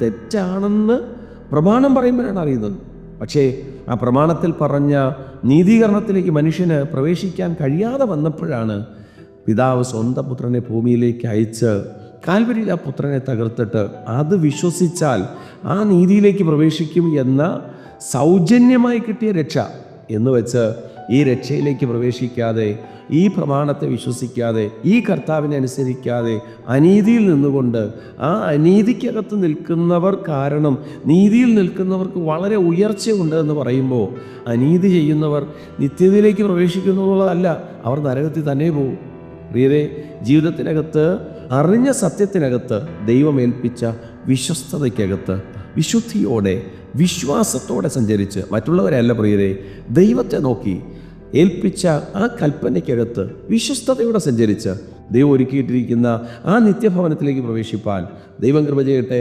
തെറ്റാണെന്ന് പ്രമാണം പറയുമ്പോഴാണ് അറിയുന്നത്. പക്ഷേ ആ പ്രമാണത്തിൽ പറഞ്ഞ നീതീകരണത്തിലേക്ക് മനുഷ്യന് പ്രവേശിക്കാൻ കഴിയാതെ വന്നപ്പോഴാണ് പിതാവ് സ്വന്തം പുത്രനെ ഭൂമിയിലേക്ക് അയച്ച് കാൽവരിയിൽ ആ പുത്രനെ തകർത്തിട്ട് അത് വിശ്വസിച്ചാൽ ആ നീതിയിലേക്ക് പ്രവേശിക്കും എന്ന സൗജന്യമായി കിട്ടിയ രക്ഷ എന്ന് വെച്ച് ഈ രക്ഷയിലേക്ക് പ്രവേശിക്കാതെ, ഈ പ്രമാണത്തെ വിശ്വസിക്കാതെ, ഈ കർത്താവിനെ അനുസരിക്കാതെ അനീതിയിൽ നിന്നുകൊണ്ട് ആ അനീതിക്കകത്ത് നിൽക്കുന്നവർ കാരണം നീതിയിൽ നിൽക്കുന്നവർക്ക് വളരെ ഉയർച്ചയുണ്ട് എന്ന് പറയുമ്പോൾ അനീതി ചെയ്യുന്നവർ നിത്യതയിലേക്ക് പ്രവേശിക്കുന്നുള്ളതല്ല, അവർ നരകത്തിൽ തന്നെ പോകും. പ്രിയരെ, ജീവിതത്തിനകത്ത് അറിഞ്ഞ സത്യത്തിനകത്ത് ദൈവം ഏൽപ്പിച്ച വിശ്വസ്തതയ്ക്കകത്ത് വിശുദ്ധിയോടെ വിശ്വാസത്തോടെ സഞ്ചരിച്ച്, മറ്റുള്ളവരല്ല പ്രിയരെ, ദൈവത്തെ നോക്കി ഏൽപ്പിച്ച ആ കൽപ്പനയ്ക്കകത്ത് വിശ്വസ്തയോടെ സഞ്ചരിച്ച് ദൈവം ഒരുക്കിയിട്ടിരിക്കുന്ന ആ നിത്യഭവനത്തിലേക്ക് പ്രവേശിപ്പാൻ ദൈവം കൃപ ചെയ്യട്ടെ.